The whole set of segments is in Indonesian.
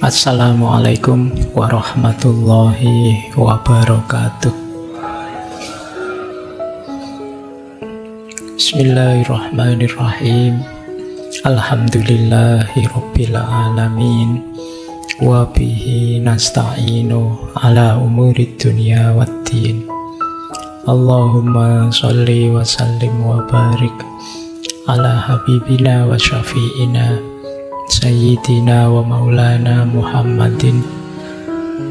Assalamualaikum warahmatullahi wabarakatuh. Bismillahirrahmanirrahim. Alhamdulillahi rabbil alamin. Wa bihi nasta'inu ala umurid dunya waddin. Allahumma sholli wa sallim wa barik ala habibina wa syafi'ina Sayyidina wa maulana Muhammadin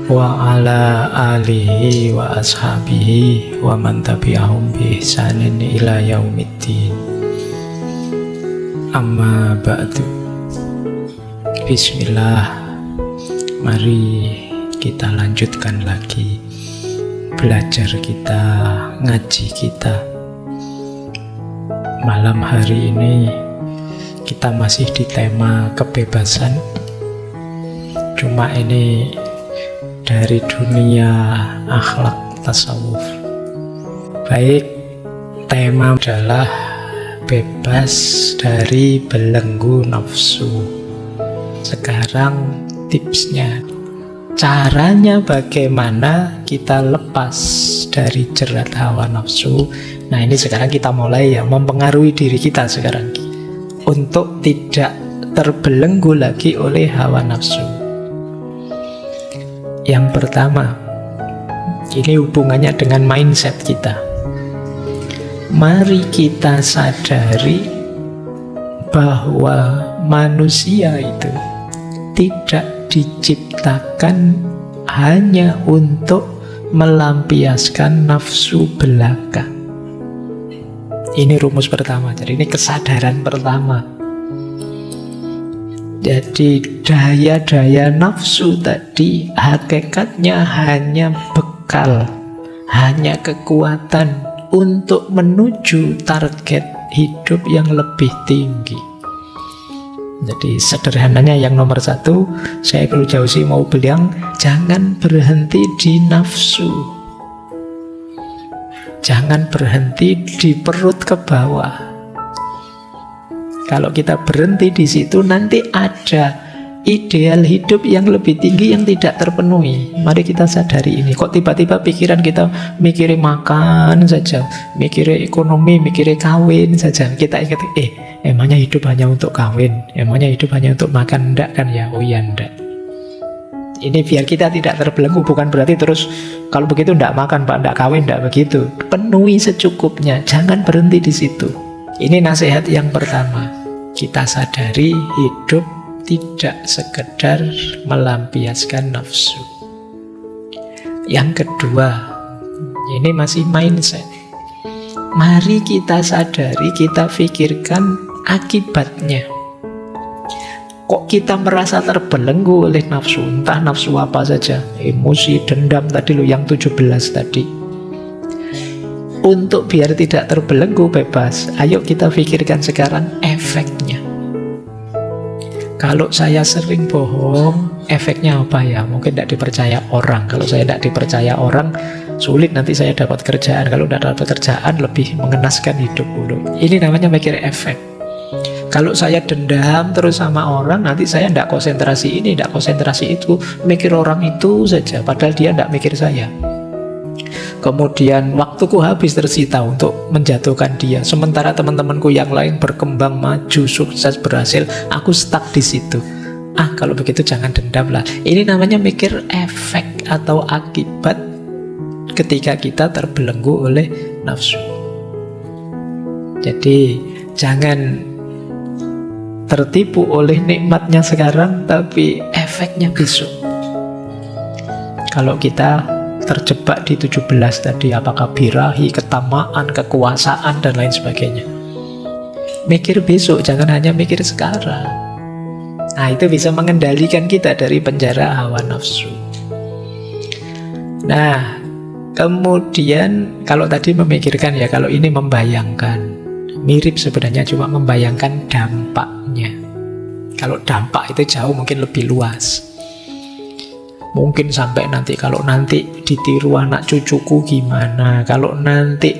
wa ala alihi wa ashabihi wa man tabi'ahum bi ihsanin ila yaumiddin. Amma ba'du. Bismillah. Mari kita lanjutkan lagi belajar kita, ngaji kita. Malam hari ini kita masih di tema kebebasan. Cuma ini dari dunia akhlak tasawuf. Baik, tema adalah bebas dari belenggu nafsu. Sekarang tipsnya, caranya bagaimana kita lepas dari jerat hawa nafsu. Nah, ini sekarang kita mulai ya, mempengaruhi diri kita sekarang untuk tidak terbelenggu lagi oleh hawa nafsu. Yang pertama, ini hubungannya dengan mindset kita. Mari kita sadari bahwa manusia itu tidak diciptakan hanya untuk melampiaskan nafsu belaka. Ini rumus pertama, jadi ini kesadaran pertama. Jadi daya-daya nafsu tadi hakikatnya hanya bekal, hanya kekuatan untuk menuju target hidup yang lebih tinggi. Jadi sederhananya yang nomor satu, Syekhul Jauzi mau bilang, jangan berhenti di nafsu. Jangan berhenti di perut ke bawah. Kalau kita berhenti di situ, nanti ada ideal hidup yang lebih tinggi yang tidak terpenuhi. Mari kita sadari ini. Kok tiba-tiba pikiran kita mikirin makan saja, mikirin ekonomi, mikirin kawin saja. Kita ingat, emangnya hidup hanya untuk kawin? Emangnya hidup hanya untuk makan? Enggak kan ya? Oh iya, enggak. Ini biar kita tidak terbelenggu, bukan berarti terus kalau begitu enggak makan, Pak, enggak kawin, enggak begitu. Penuhi secukupnya, jangan berhenti di situ. Ini nasihat yang pertama. Kita sadari hidup tidak sekedar melampiaskan nafsu. Yang kedua, ini masih mindset. Mari kita sadari, kita pikirkan akibatnya. Kok kita merasa terbelenggu oleh nafsu? Entah nafsu apa saja, emosi, dendam tadi loh, yang 17 tadi. Untuk biar tidak terbelenggu bebas, ayo kita pikirkan sekarang efeknya. Kalau saya sering bohong, efeknya apa ya? Mungkin tidak dipercaya orang. Kalau saya tidak dipercaya orang, sulit nanti saya dapat kerjaan. Kalau tidak dapat kerjaan, lebih mengenaskan hidup dulu. Ini namanya mikir efek. Kalau saya dendam terus sama orang, nanti saya tidak konsentrasi ini, tidak konsentrasi itu, mikir orang itu saja, padahal dia tidak mikir saya. Kemudian waktuku habis tersita untuk menjatuhkan dia, sementara teman-temanku yang lain berkembang, maju, sukses, berhasil, aku stuck di situ. Kalau begitu jangan dendam lah. Ini namanya mikir efek atau akibat ketika kita terbelenggu oleh nafsu. Jadi jangan tertipu oleh nikmatnya sekarang, tapi efeknya besok. Kalau kita terjebak di 17 tadi, apakah birahi, ketamaan, kekuasaan, dan lain sebagainya, mikir besok, jangan hanya mikir sekarang. Nah, itu bisa mengendalikan kita dari penjara hawa nafsu. Nah, kemudian kalau tadi memikirkan ya, kalau ini membayangkan, mirip sebenarnya, cuma membayangkan dampaknya. Kalau dampak itu jauh mungkin lebih luas. Mungkin sampai nanti, kalau nanti ditiru anak cucuku gimana, kalau nanti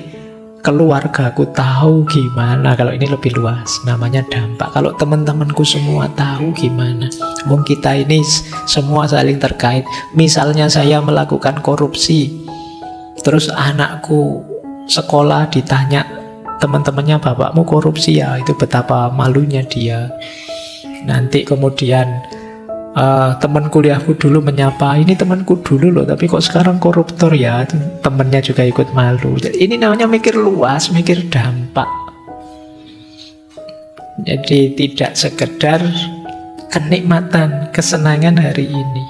keluargaku tahu gimana, kalau ini lebih luas, namanya dampak. Kalau teman-temanku semua tahu gimana, wong kita ini semua saling terkait. Misalnya saya melakukan korupsi, terus anakku sekolah ditanya teman-temannya, bapakmu korupsi ya, itu betapa malunya dia. Nanti kemudian teman kuliahku dulu menyapa, ini temanku dulu loh, tapi kok sekarang koruptor ya, temennya juga ikut malu. Ini namanya mikir luas, mikir dampak. Jadi tidak sekedar kenikmatan, kesenangan hari ini.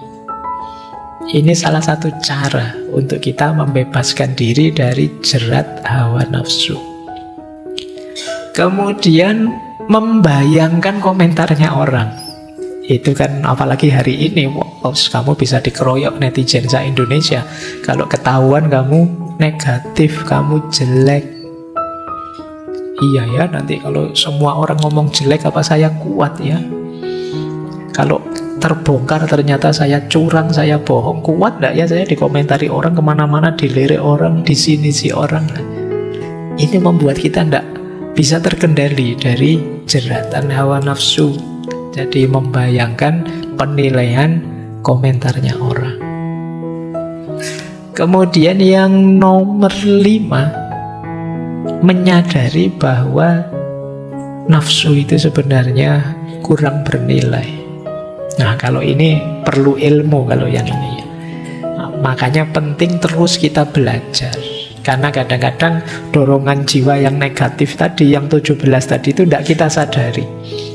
Ini salah satu cara untuk kita membebaskan diri dari jerat hawa nafsu. Kemudian membayangkan komentarnya orang. Itu kan apalagi hari ini, kamu bisa dikeroyok netizen se-Indonesia kalau ketahuan kamu negatif, kamu jelek. Iya ya, nanti kalau semua orang ngomong jelek, apa saya kuat ya? Kalau terbongkar ternyata saya curang, saya bohong, kuat gak ya saya dikomentari orang kemana-mana, dilirik orang, disinisi orang? Ini membuat kita tidak bisa terkendali dari jeratan hawa nafsu. Jadi membayangkan penilaian komentarnya orang. Kemudian yang nomor 5, menyadari bahwa nafsu itu sebenarnya kurang bernilai. Nah, kalau ini perlu ilmu, kalau yang ini ya. Nah, makanya penting terus kita belajar. Karena kadang-kadang dorongan jiwa yang negatif tadi, yang 17 tadi itu tidak kita sadari.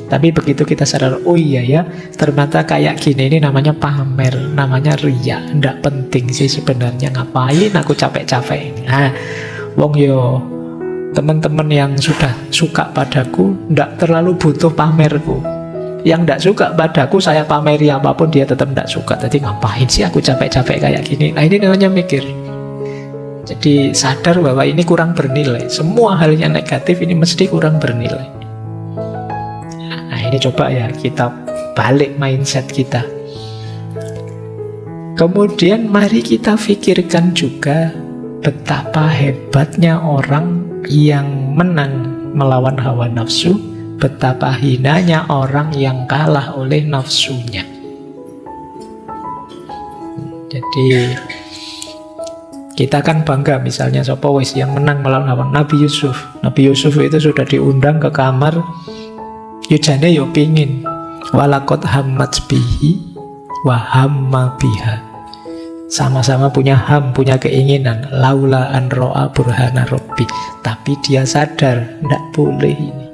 Tapi begitu kita sadar, oh iya ya, ternyata kayak gini, ini namanya pamer, namanya riya. Tidak penting sih sebenarnya, ngapain aku capek-capek. Nah, wong yo, teman-teman yang sudah suka padaku tidak terlalu butuh pamerku. Yang tidak suka padaku, saya pameri apapun, dia tetap tidak suka. Jadi ngapain sih aku capek-capek kayak gini. Nah, ini namanya mikir. Jadi sadar bahwa ini kurang bernilai. Semua hal yang negatif ini mesti kurang bernilai. Nah, ini coba ya kita balik mindset kita. Kemudian mari kita pikirkan juga betapa hebatnya orang yang menang melawan hawa nafsu, betapa hinanya orang yang kalah oleh nafsunya. Jadi kita kan bangga misalnya sapa wis yang menang melawan hawa. Nabi Yusuf. Nabi Yusuf itu sudah diundang ke kamar, yujane yo pingin. Walakot hammat bihi wa hamma biha. Sama-sama punya punya keinginan. Laula an ro'a burhana rabbi. Tapi dia sadar tidak boleh ini.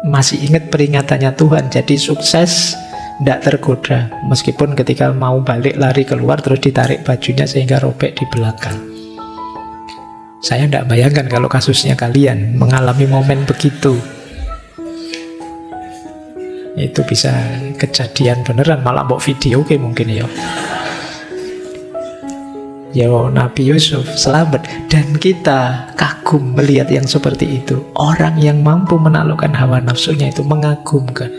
Masih ingat peringatannya Tuhan, jadi sukses, tidak tergoda. Meskipun ketika mau balik lari keluar terus ditarik bajunya sehingga robek di belakang. Saya tidak bayangkan kalau kasusnya kalian mengalami momen begitu. Itu bisa kejadian beneran, malah mau video kayak mungkin ya. Ya Nabi Yusuf selamat. Dan kita kagum melihat yang seperti itu. Orang yang mampu menaklukkan hawa nafsunya itu mengagumkan.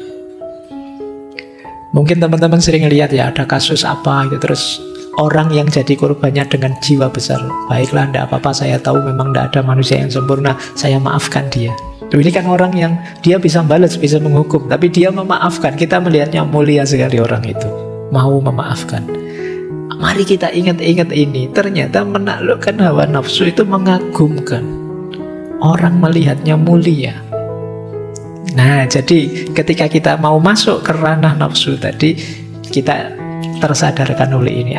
Mungkin teman-teman sering lihat ya, ada kasus apa gitu, terus orang yang jadi korbannya dengan jiwa besar. Baiklah, tidak apa-apa, saya tahu memang tidak ada manusia yang sempurna, saya maafkan dia. Ini kan orang yang dia bisa balas, bisa menghukum, tapi dia memaafkan. Kita melihatnya mulia sekali orang itu, mau memaafkan. Mari kita ingat-ingat ini. Ternyata menaklukkan hawa nafsu itu mengagumkan. Orang melihatnya mulia. Nah, jadi ketika kita mau masuk ke ranah nafsu tadi, kita tersadarkan oleh ini.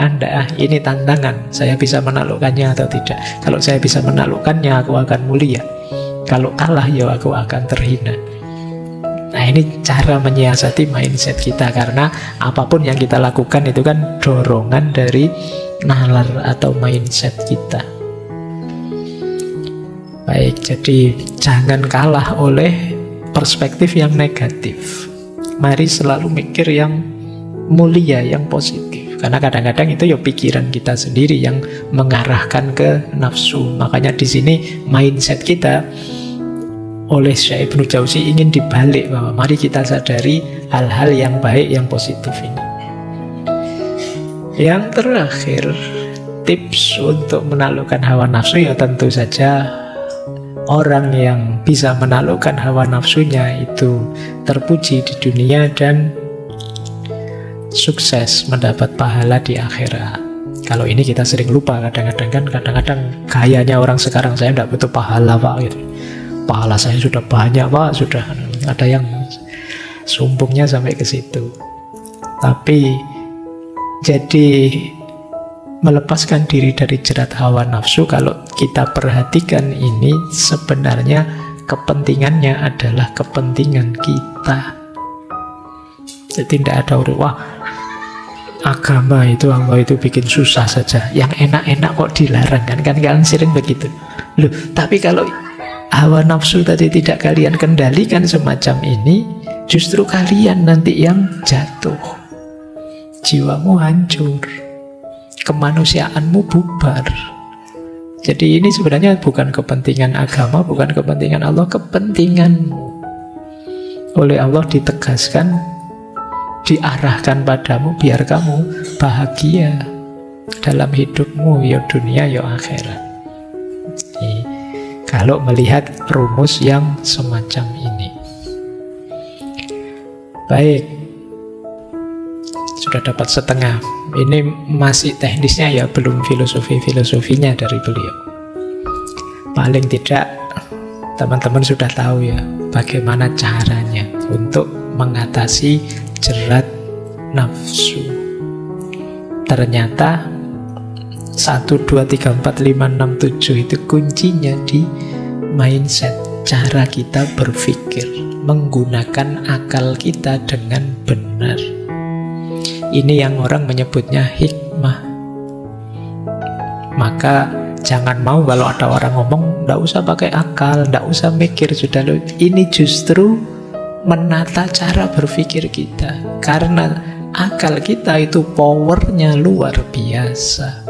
Ini tantangan. Saya bisa menaklukkannya atau tidak. Kalau saya bisa menaklukkannya, aku akan mulia. Kalau kalah, ya aku akan terhina. Nah, ini cara menyiasati mindset kita. Karena apapun yang kita lakukan itu kan dorongan dari nalar atau mindset kita. Baik, jadi jangan kalah oleh perspektif yang negatif. Mari selalu mikir yang mulia, yang positif. Karena kadang-kadang itu ya pikiran kita sendiri yang mengarahkan ke nafsu. Makanya di sini mindset kita oleh Syekh Ibnu Jauzi ingin dibalik, bahwa mari kita sadari hal-hal yang baik, yang positif ini. Yang terakhir, tips untuk menaklukkan hawa nafsu ya tentu saja orang yang bisa menaklukkan hawa nafsunya itu terpuji di dunia dan sukses mendapat pahala di akhirat. Kalau ini kita sering lupa kadang-kadang gayanya orang sekarang, saya tidak butuh pahala Pak gitu. Pahala saya sudah banyak Pak, sudah. Ada yang sumpungnya sampai ke situ. Tapi jadi melepaskan diri dari jerat hawa nafsu, kalau kita perhatikan ini sebenarnya kepentingannya adalah kepentingan kita. Jadi tidak ada wah agama itu Allah itu bikin susah saja, yang enak-enak kok dilarang kan kalian sering begitu. Loh, tapi kalau hawa nafsu tadi tidak kalian kendalikan semacam ini, justru kalian nanti yang jatuh, jiwamu hancur, kemanusiaanmu bubar. Jadi ini sebenarnya bukan kepentingan agama, bukan kepentingan Allah, kepentinganmu. Oleh Allah ditegaskan, diarahkan padamu biar kamu bahagia dalam hidupmu, ya dunia ya akhirat. Jadi, kalau melihat rumus yang semacam ini. Baik, sudah dapat setengah. Ini masih teknisnya ya, belum filosofinya dari beliau. Paling tidak teman-teman sudah tahu ya bagaimana caranya untuk mengatasi jerat nafsu. Ternyata 1, 2, 3, 4, 5, 6, 7 itu kuncinya di mindset, cara kita berpikir, menggunakan akal kita dengan benar. Ini yang orang menyebutnya hikmah. Maka jangan mau kalau ada orang ngomong nggak usah pakai akal, nggak usah mikir, sudah loh. Ini justru menata cara berpikir kita, karena akal kita itu powernya luar biasa.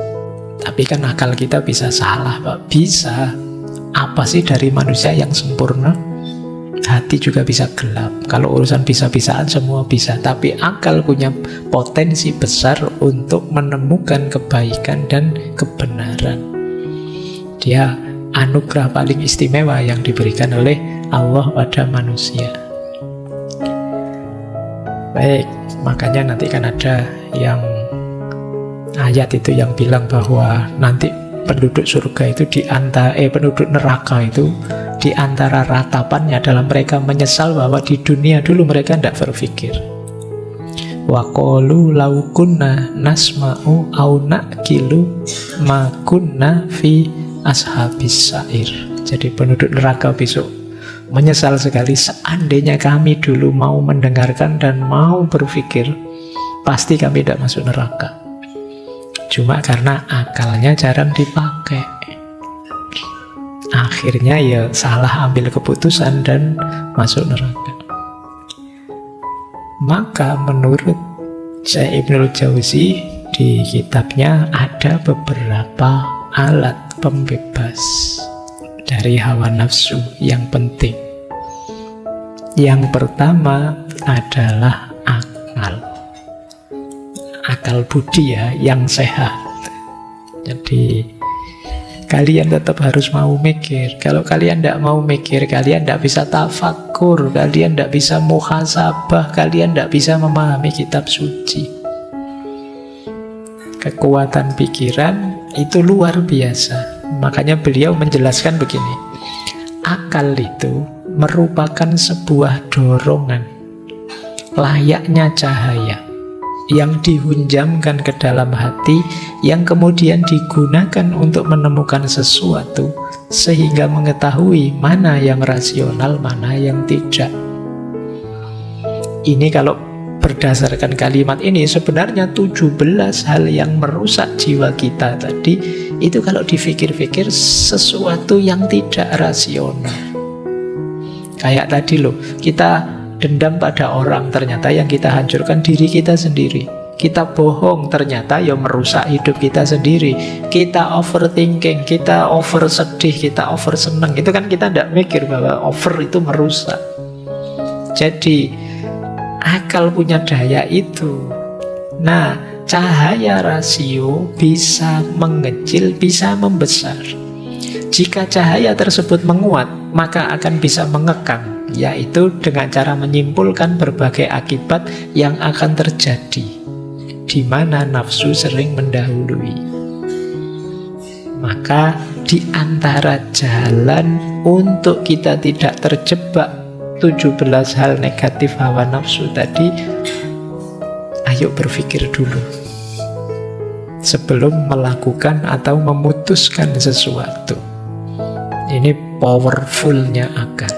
Tapi kan akal kita bisa salah Pak, bisa. Apa sih dari manusia yang sempurna? Hati juga bisa gelap. Kalau urusan bisa-bisaan semua bisa, tapi akal punya potensi besar untuk menemukan kebaikan dan kebenaran. Dia anugerah paling istimewa yang diberikan oleh Allah pada manusia. Baik, makanya nanti kan ada yang ayat itu yang bilang bahwa nanti penduduk surga itu penduduk neraka itu di antara ratapannya adalah mereka menyesal bahwa di dunia dulu mereka tidak berpikir. Wa qalu law kunna nasma'u au naqilu ma kunna fi ashabis sa'ir. Jadi penduduk neraka besok menyesal sekali, seandainya kami dulu mau mendengarkan dan mau berpikir, pasti kami tidak masuk neraka. Cuma karena akalnya jarang dipakai, akhirnya ya salah ambil keputusan dan masuk neraka. Maka menurut Syekh Ibnul Jauzi di kitabnya ada beberapa alat pembebas dari hawa nafsu yang penting. Yang pertama adalah akal budi ya, yang sehat. Jadi kalian tetap harus mau mikir. Kalau kalian tidak mau mikir, kalian tidak bisa tafakur, kalian tidak bisa muhasabah, kalian tidak bisa memahami kitab suci. Kekuatan pikiran itu luar biasa. Makanya beliau menjelaskan begini, akal itu merupakan sebuah dorongan layaknya cahaya yang dihunjamkan ke dalam hati, yang kemudian digunakan untuk menemukan sesuatu sehingga mengetahui mana yang rasional, mana yang tidak. Ini kalau berdasarkan kalimat ini sebenarnya 17 hal yang merusak jiwa kita tadi itu kalau dipikir-pikir sesuatu yang tidak rasional. Kayak tadi loh, kita dendam pada orang, ternyata yang kita hancurkan diri kita sendiri. Kita bohong, ternyata yang merusak hidup kita sendiri. Kita overthinking, kita over sedih, kita over seneng. Itu kan kita tidak mikir bahwa over itu merusak. Jadi akal punya daya itu. Nah, cahaya rasio bisa mengecil, bisa membesar. Jika cahaya tersebut menguat, maka akan bisa mengekang, yaitu dengan cara menyimpulkan berbagai akibat yang akan terjadi, di mana nafsu sering mendahului. Maka di antara jalan untuk kita tidak terjebak 17 hal negatif hawa nafsu tadi, ayo berpikir dulu sebelum melakukan atau memutuskan sesuatu. Ini powerfulnya akal.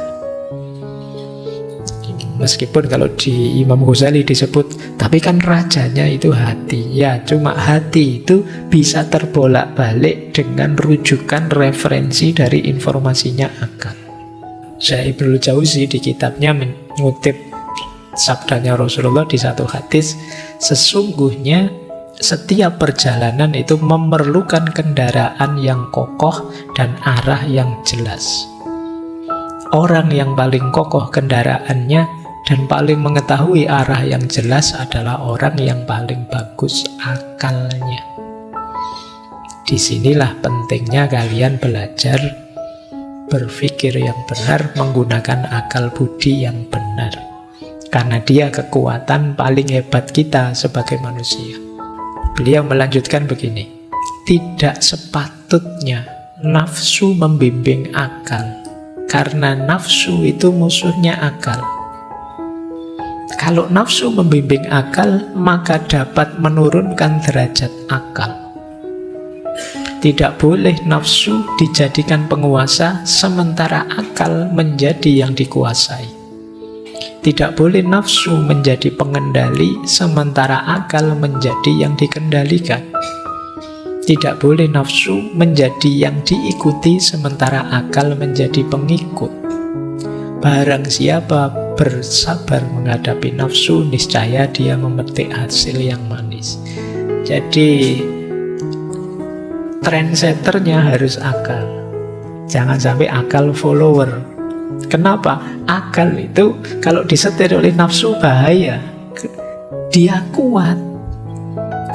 Meskipun kalau di Imam Ghazali disebut, tapi kan rajanya itu hati. Ya, cuma hati itu bisa terbolak-balik dengan rujukan referensi dari informasinya akal. Syekh Ibnul Jauzi di kitabnya mengutip sabdanya Rasulullah di satu hadis, sesungguhnya setiap perjalanan itu memerlukan kendaraan yang kokoh dan arah yang jelas. Orang yang paling kokoh kendaraannya dan paling mengetahui arah yang jelas adalah orang yang paling bagus akalnya. Disinilah pentingnya kalian belajar berpikir yang benar, menggunakan akal budi yang benar. Karena dia kekuatan paling hebat kita sebagai manusia. Beliau melanjutkan begini, tidak sepatutnya nafsu membimbing akal, karena nafsu itu musuhnya akal. Kalau nafsu membimbing akal, maka dapat menurunkan derajat akal. Tidak boleh nafsu dijadikan penguasa, sementara akal menjadi yang dikuasai. Tidak boleh nafsu menjadi pengendali, sementara akal menjadi yang dikendalikan. Tidak boleh nafsu menjadi yang diikuti, sementara akal menjadi pengikut. Barang siapa bersabar menghadapi nafsu, niscaya dia memetik hasil yang manis. Jadi trendsetternya harus akal. Jangan sampai akal follower. Kenapa? Akal itu kalau disetir oleh nafsu bahaya. Dia kuat.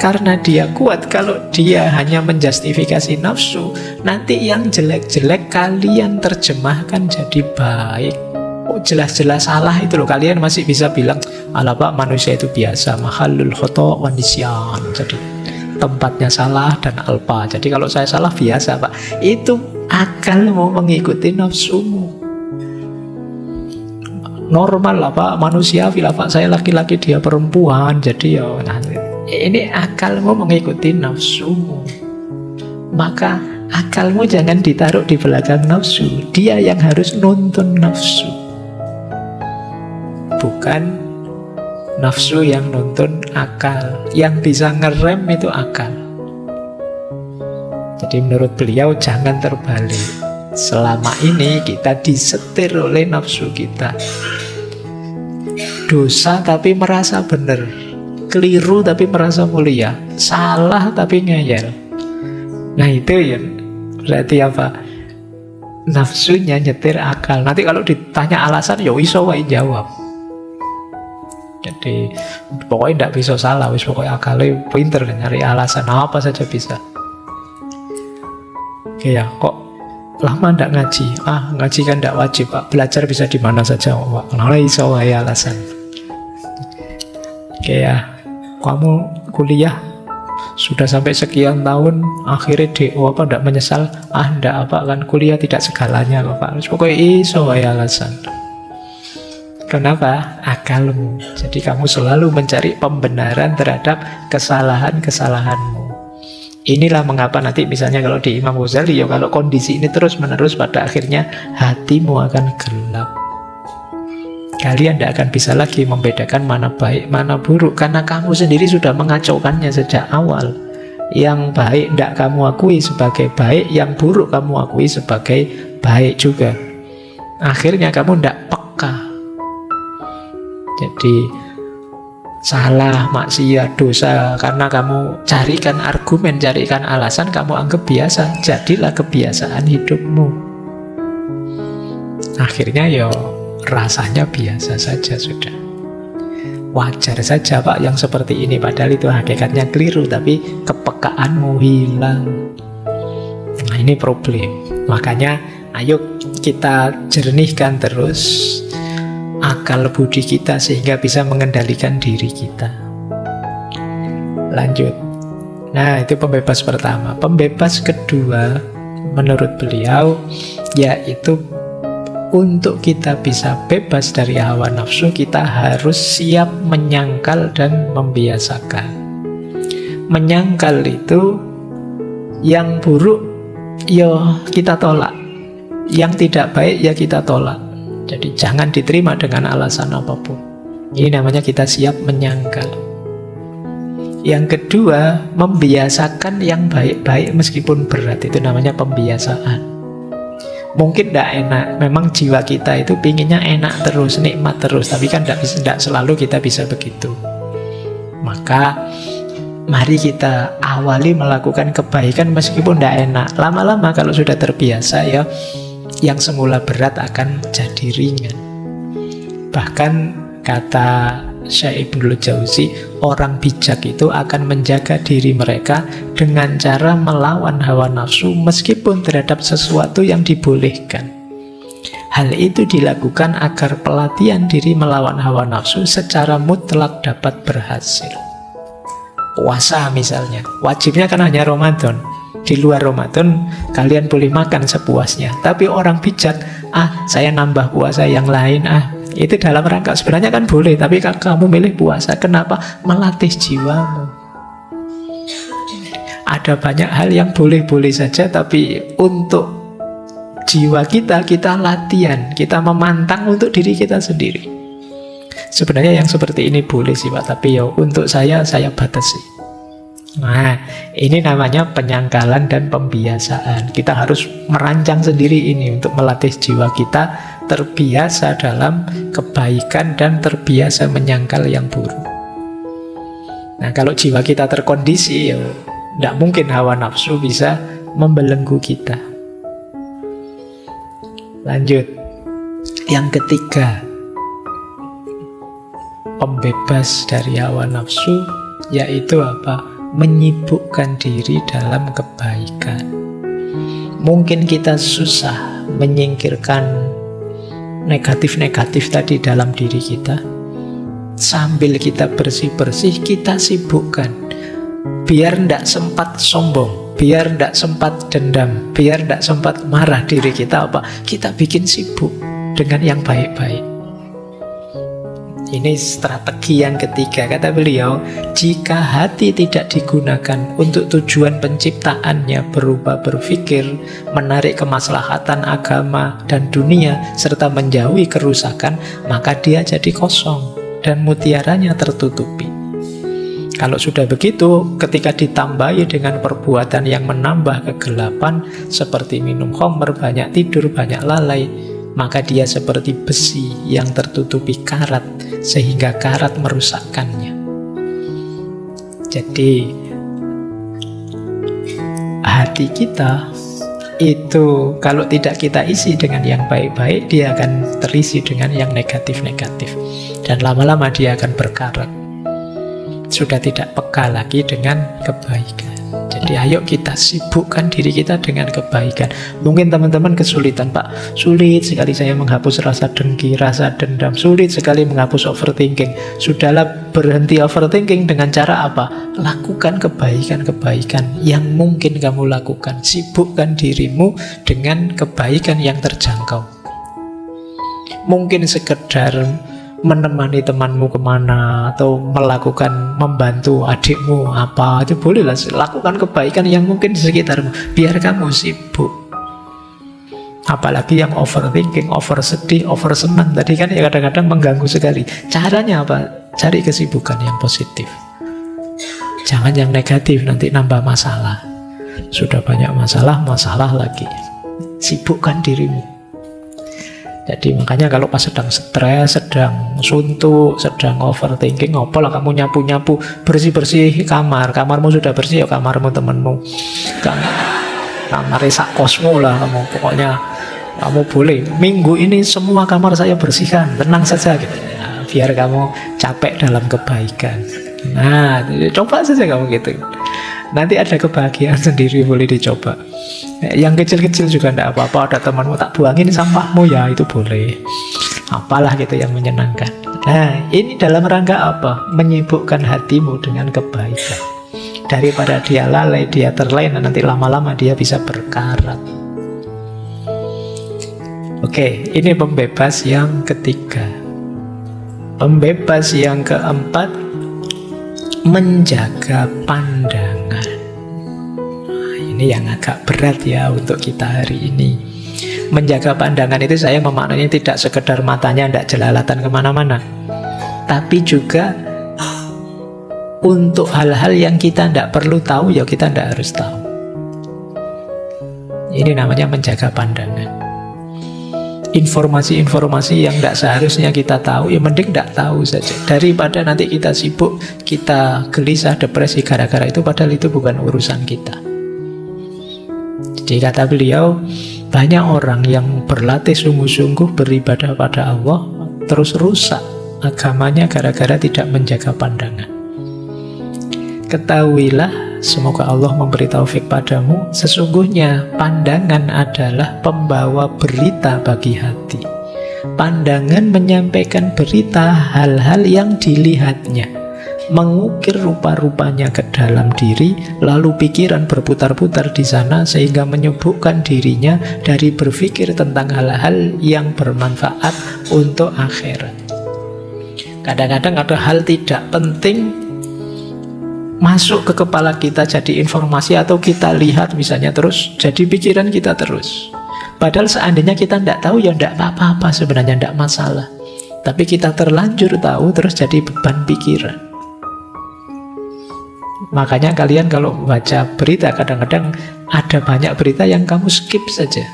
Karena dia kuat, kalau dia hanya menjustifikasi nafsu, nanti yang jelek-jelek kalian terjemahkan jadi baik. Oh, jelas-jelas salah itu loh. Kalian masih bisa bilang, alah pak, manusia itu biasa, mahallul khata' wa nisyan. Jadi tempatnya salah dan alpa. Jadi kalau saya salah biasa pak. Itu akal mau mengikuti nafsumu. Normal lah pak, manusiawi lah pak, saya laki-laki dia perempuan, jadi ya ini akalmu mengikuti nafsumu. Maka akalmu jangan ditaruh di belakang nafsu, dia yang harus nuntun nafsu, bukan nafsu yang nuntun akal. Yang bisa ngerem itu akal. Jadi menurut beliau jangan terbalik. Selama ini kita disetir oleh nafsu kita. Dosa tapi merasa benar, keliru tapi merasa mulia, salah tapi ngeyel. Nah itu ya berarti apa? Nafsunya nyetir akal. Nanti kalau ditanya alasan, ya iso wae jawab. Jadi pokoknya tidak bisa salah, pokoknya akalnya pinter nyari alasan apa saja bisa. Oke ya, kok lama ndak ngaji? Ngaji kan ndak wajib pak, belajar bisa di mana saja pak. Kenapa iso wae alasan? Oke ya, kamu kuliah sudah sampai sekian tahun, akhirnya apa ndak menyesal? Ndak apa, kan kuliah tidak segalanya pak. Pokoknya iso wae alasan. Kenapa? Akalmu. Jadi kamu selalu mencari pembenaran terhadap kesalahan-kesalahanmu. Inilah mengapa nanti misalnya kalau di Imam Ghazali, ya kalau kondisi ini terus-menerus, pada akhirnya hatimu akan gelap. Kalian tidak akan bisa lagi membedakan mana baik, mana buruk, karena kamu sendiri sudah mengacaukannya sejak awal. Yang baik tidak kamu akui sebagai baik, yang buruk kamu akui sebagai baik juga. Akhirnya kamu tidak peka. Jadi salah, maksiat, dosa, karena kamu carikan argumen, carikan alasan, kamu anggap biasa. Jadilah kebiasaan hidupmu. Akhirnya ya rasanya biasa saja sudah. Wajar saja pak yang seperti ini, padahal itu hakikatnya keliru, tapi kepekaanmu hilang. Nah ini problem. Makanya ayo kita jernihkan terus akal budi kita sehingga bisa mengendalikan diri kita. Lanjut. Nah, itu pembebas pertama. Pembebas kedua menurut beliau yaitu untuk kita bisa bebas dari hawa nafsu, kita harus siap menyangkal dan membiasakan. Menyangkal itu yang buruk ya kita tolak, yang tidak baik ya kita tolak. Jadi jangan diterima dengan alasan apapun. Ini namanya kita siap menyangkal. Yang kedua, membiasakan yang baik-baik meskipun berat. Itu namanya pembiasaan. Mungkin tidak enak, memang jiwa kita itu pinginnya enak terus, nikmat terus. Tapi kan tidak selalu kita bisa begitu. Maka mari kita awali melakukan kebaikan meskipun tidak enak. Lama-lama kalau sudah terbiasa ya, yang semula berat akan jadi ringan. Bahkan kata Syekh Ibnul Jauzi, orang bijak itu akan menjaga diri mereka dengan cara melawan hawa nafsu meskipun terhadap sesuatu yang dibolehkan. Hal itu dilakukan agar pelatihan diri melawan hawa nafsu secara mutlak dapat berhasil. Puasa misalnya, wajibnya kan hanya Ramadan. Di luar Ramadan kalian boleh makan sepuasnya. Tapi orang bijak, saya nambah puasa yang lain, itu dalam rangka sebenarnya kan boleh, tapi kamu milih puasa. Kenapa? Melatih jiwamu. Ada banyak hal yang boleh-boleh saja, tapi untuk jiwa kita latihan, kita memantang untuk diri kita sendiri. Sebenarnya yang seperti ini boleh sih Pak, tapi ya untuk saya batasi. Nah, ini namanya penyangkalan dan pembiasaan. Kita harus merancang sendiri ini untuk melatih jiwa kita terbiasa dalam kebaikan dan terbiasa menyangkal yang buruk. Nah, kalau jiwa kita terkondisi, ya tidak mungkin hawa nafsu bisa membelenggu kita. Lanjut. Yang ketiga, pembebas dari hawa nafsu, yaitu apa? Menyibukkan diri dalam kebaikan. Mungkin kita susah menyingkirkan negatif-negatif tadi dalam diri kita. Sambil kita bersih-bersih, kita sibukkan. Biar tidak sempat sombong, biar tidak sempat dendam, biar tidak sempat marah diri kita, kita bikin sibuk dengan yang baik-baik. Ini strategi yang ketiga, kata beliau, jika hati tidak digunakan untuk tujuan penciptaannya berupa berpikir, menarik kemaslahatan agama dan dunia, serta menjauhi kerusakan, maka dia jadi kosong dan mutiaranya tertutupi. Kalau sudah begitu, ketika ditambahi dengan perbuatan yang menambah kegelapan, seperti minum khamr, banyak tidur, banyak lalai, maka dia seperti besi yang tertutupi karat, sehingga karat merusakkannya. Jadi hati kita itu kalau tidak kita isi dengan yang baik-baik, dia akan terisi dengan yang negatif-negatif. Dan lama-lama dia akan berkarat. Sudah tidak peka lagi dengan kebaikan. Jadi ayo kita sibukkan diri kita dengan kebaikan. Mungkin teman-teman kesulitan, Pak, sulit sekali saya menghapus rasa dengki, rasa dendam, sulit sekali menghapus overthinking. Sudahlah, berhenti overthinking dengan cara apa? Lakukan kebaikan-kebaikan yang mungkin kamu lakukan. Sibukkan dirimu dengan kebaikan yang terjangkau. Mungkin sekedar menemani temanmu kemana, atau membantu adikmu apa, itu bolehlah. Lakukan kebaikan yang mungkin di sekitarmu, biar kamu sibuk. Apalagi yang overthinking, over sedih, over senang tadi kan ya kadang-kadang mengganggu sekali. Caranya apa? Cari kesibukan yang positif, jangan yang negatif, nanti nambah masalah. Sudah banyak masalah lagi. Sibukkan dirimu. Jadi makanya kalau pas sedang stres, sedang suntuk, sedang overthinking, apalah kamu nyapu-nyapu, bersih-bersih kamarmu sudah bersih ya kamarmu temanmu, kamar sak kosmu lah kamu, pokoknya kamu boleh minggu ini semua kamar saya bersihkan, tenang saja gitu ya, biar kamu capek dalam kebaikan. Nah, coba saja kamu gitu. Nanti ada kebahagiaan sendiri, boleh dicoba. Yang kecil-kecil juga tidak apa-apa. Ada temanmu tak buangin sampahmu, ya itu boleh. Apalah gitu yang menyenangkan. Nah, ini dalam rangka apa? Menyibukkan hatimu dengan kebaikan. Daripada dia lalai, dia terlena, nanti lama-lama dia bisa berkarat. Oke, ini pembebas yang ketiga. Pembebas yang keempat, menjaga pandangan. Nah, ini yang agak berat ya untuk kita hari ini. Menjaga pandangan itu saya memaknainya tidak sekedar matanya tidak jelalatan kemana-mana, tapi juga untuk hal-hal yang kita tidak perlu tahu, ya kita tidak harus tahu. Ini namanya menjaga pandangan. Informasi-informasi yang tidak seharusnya kita tahu, ya mending tidak tahu saja. Daripada nanti kita sibuk, kita gelisah, depresi gara-gara itu, padahal itu bukan urusan kita. Jadi kata beliau, banyak orang yang berlatih sungguh-sungguh beribadah pada Allah, terus rusak agamanya gara-gara tidak menjaga pandangan. Ketahuilah, semoga Allah memberi taufik padamu, sesungguhnya pandangan adalah pembawa berita bagi hati. Pandangan menyampaikan berita hal-hal yang dilihatnya, mengukir rupa-rupanya ke dalam diri, lalu pikiran berputar-putar di sana sehingga menyibukkan dirinya dari berpikir tentang hal-hal yang bermanfaat untuk akhirat. Kadang-kadang ada hal tidak penting masuk ke kepala kita jadi informasi, atau kita lihat misalnya terus jadi pikiran kita terus. Padahal seandainya kita tidak tahu, ya tidak apa-apa sebenarnya, tidak masalah. Tapi kita terlanjur tahu, terus jadi beban pikiran. Makanya kalian kalau baca berita, kadang-kadang ada banyak berita yang kamu skip saja,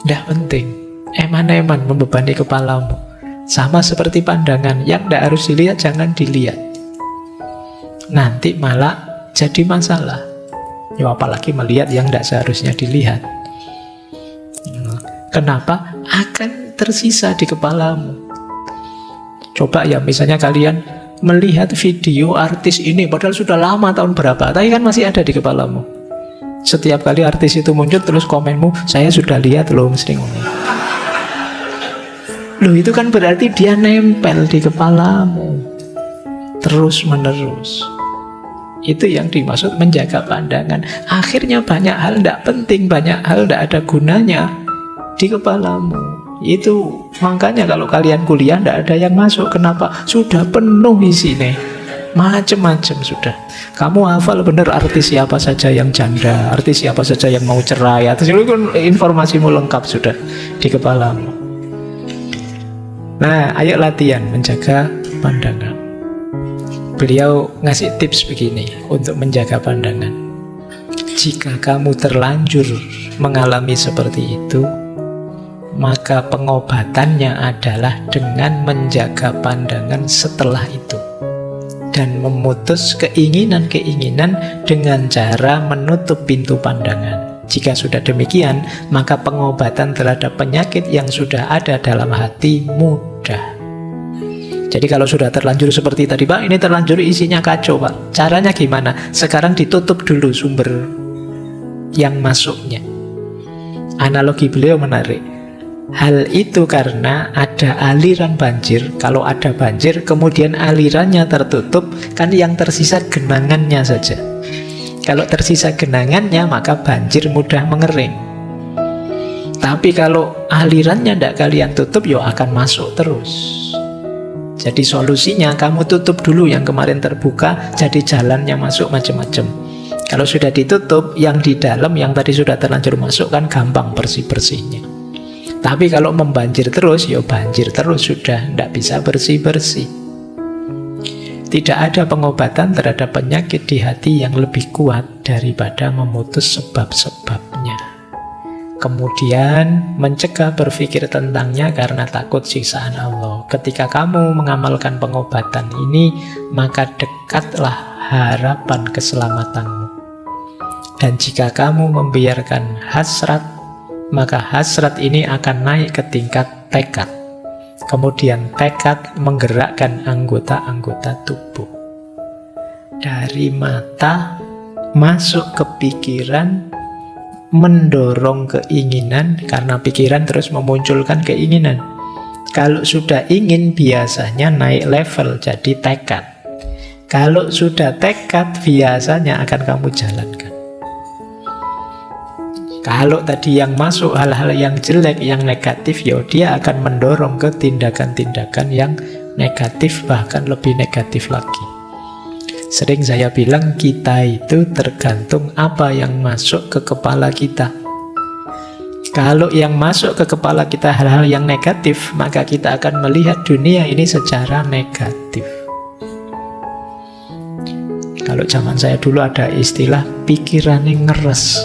tidak penting, eman-eman membebani kepalamu. Sama seperti pandangan, yang tidak harus dilihat jangan dilihat, nanti malah jadi masalah. Ya apalagi melihat yang tidak seharusnya dilihat. Kenapa? Akan tersisa di kepalamu. Coba ya, misalnya kalian melihat video artis ini, padahal sudah lama, tahun berapa, tapi kan masih ada di kepalamu. Setiap kali artis itu muncul, terus komenmu, saya sudah lihat loh, mesti ngomong. Loh, itu kan berarti dia nempel di kepalamu terus menerus. Itu yang dimaksud menjaga pandangan. Akhirnya banyak hal tidak penting, banyak hal tidak ada gunanya di kepalamu. Itu makanya kalau kalian kuliah tidak ada yang masuk. Kenapa? Sudah penuh isinya, macam-macam sudah. Kamu hafal benar artis siapa saja yang janda, artis siapa saja yang mau cerai, atau itu kan informasimu lengkap sudah di kepalamu. Nah, ayo latihan menjaga pandangan. Beliau ngasih tips begini untuk menjaga pandangan. Jika kamu terlanjur mengalami seperti itu, maka pengobatannya adalah dengan menjaga pandangan setelah itu, dan memutus keinginan-keinginan dengan cara menutup pintu pandangan. Jika sudah demikian, maka pengobatan terhadap penyakit yang sudah ada dalam hati mudah. Jadi kalau sudah terlanjur seperti tadi, Pak, ini terlanjur isinya kacau, Pak. Caranya gimana? Sekarang ditutup dulu sumber yang masuknya. Analogi beliau menarik. Hal itu karena ada aliran banjir. Kalau ada banjir, kemudian alirannya tertutup, kan yang tersisa genangannya saja. Kalau tersisa genangannya, maka banjir mudah mengering. Tapi kalau alirannya tidak kalian tutup, ya akan masuk terus. Jadi solusinya kamu tutup dulu yang kemarin terbuka, jadi jalannya masuk macam-macam. Kalau sudah ditutup, yang di dalam yang tadi sudah terlanjur masuk kan gampang bersih-bersihnya. Tapi kalau membanjir terus, ya banjir terus sudah, tidak bisa bersih-bersih. Tidak ada pengobatan terhadap penyakit di hati yang lebih kuat daripada memutus sebab-sebabnya. Kemudian mencegah berpikir tentangnya karena takut siksaan Allah. Ketika kamu mengamalkan pengobatan ini, maka dekatlah harapan keselamatanmu. Dan jika kamu membiarkan hasrat, maka hasrat ini akan naik ke tingkat tekad. Kemudian tekad menggerakkan anggota-anggota tubuh. Dari mata masuk ke pikiran, mendorong keinginan, karena pikiran terus memunculkan keinginan. Kalau sudah ingin biasanya naik level jadi tekad. Kalau sudah tekad biasanya akan kamu jalankan. Kalau tadi yang masuk hal-hal yang jelek, yang negatif, ya dia akan mendorong ke tindakan-tindakan yang negatif, bahkan lebih negatif lagi. Sering saya bilang kita itu tergantung apa yang masuk ke kepala kita. Kalau yang masuk ke kepala kita hal-hal yang negatif, maka kita akan melihat dunia ini secara negatif. Kalau zaman saya dulu ada istilah pikirannya ngeres.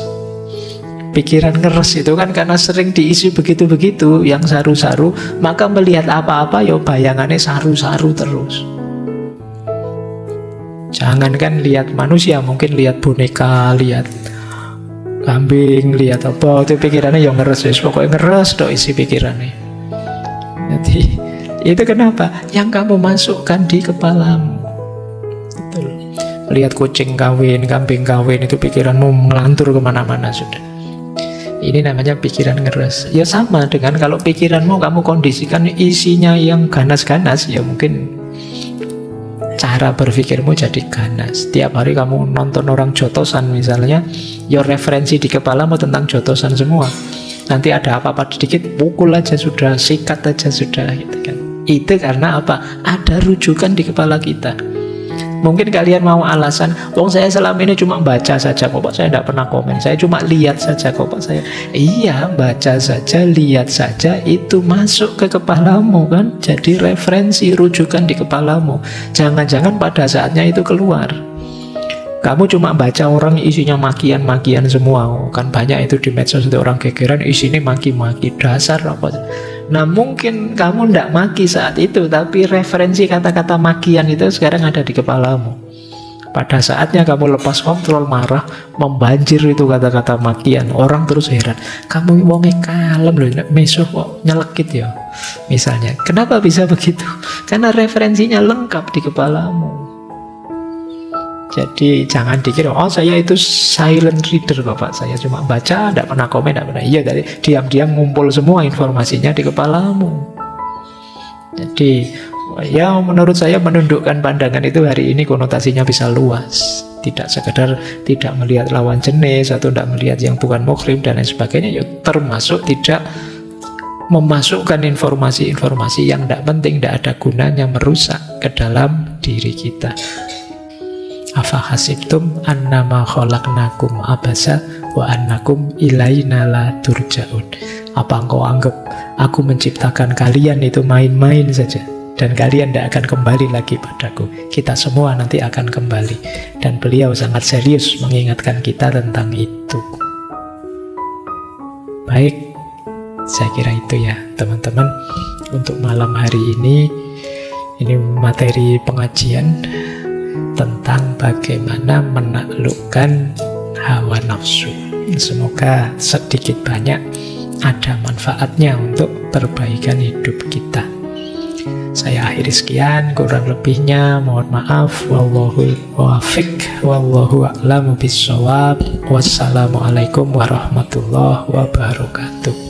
Pikiran ngeres itu kan karena sering diisi begitu-begitu, yang saru-saru, maka melihat apa-apa ya bayangannya saru-saru terus. Jangankan lihat manusia, mungkin lihat boneka, lihat kambing, lihat apa, itu pikirannya yang ngeres, pokoknya ngeres dok isi pikirannya. Jadi itu kenapa? Yang kamu masukkan di kepalamu. Betul. Lihat kucing kawin, kambing kawin, itu pikiranmu melantur kemana-mana sudah. Ini namanya pikiran ngeres. Ya sama dengan kalau pikiranmu kamu kondisikan isinya yang ganas-ganas, ya mungkin cara berpikirmu jadi ganas. Tiap hari kamu nonton orang jotosan misalnya, ya referensi di kepalamu tentang jotosan semua. Nanti ada apa-apa sedikit, pukul aja sudah, sikat aja sudah, gitu kan. Itu karena apa? Ada rujukan di kepala kita. Mungkin kalian mau alasan, wong saya selama ini cuma baca saja kok Pak, saya tidak pernah komen, saya cuma lihat saja kok Pak saya. Iya, baca saja, lihat saja, itu masuk ke kepalamu kan, jadi referensi, rujukan di kepalamu. Jangan-jangan pada saatnya itu keluar. Kamu cuma baca orang isinya makian-makian semua, kan banyak itu di medsos, itu orang gegeran isinya maki-maki, dasar apa. Nah mungkin kamu tidak maki saat itu, tapi referensi kata-kata makian itu sekarang ada di kepalamu. Pada saatnya kamu lepas kontrol, marah, membanjir itu kata-kata makian, orang terus heran, kamu wongnya kalem loh, mesuh kok nyelekit ya misalnya. Kenapa bisa begitu? Karena referensinya lengkap di kepalamu. Jadi jangan dikira, oh saya itu silent reader Bapak, saya cuma baca, tidak pernah komen, tidak pernah. Iya, tadi diam-diam ngumpul semua informasinya di kepalamu. Jadi ya menurut saya menundukkan pandangan itu hari ini konotasinya bisa luas. Tidak sekedar tidak melihat lawan jenis atau tidak melihat yang bukan muhrim dan lain sebagainya, ya termasuk tidak memasukkan informasi-informasi yang tidak penting, tidak ada gunanya, merusak ke dalam diri kita. Afa hasibtum annama khalaqnakum abasa wa annakum ilaina la turja'un. Apa engkau anggap aku menciptakan kalian itu main-main saja dan kalian tidak akan kembali lagi padaku? Kita semua nanti akan kembali. Dan beliau sangat serius mengingatkan kita tentang itu. Baik, saya kira itu ya teman-teman untuk malam hari ini. Ini materi pengajian tentang bagaimana menaklukkan hawa nafsu. Semoga sedikit banyak ada manfaatnya untuk perbaikan hidup kita. Saya akhiri sekian, kurang lebihnya mohon maaf. Wallahul muwaffiq, wallahu a'lamu bissawab. Wassalamualaikum warahmatullahi wabarakatuh.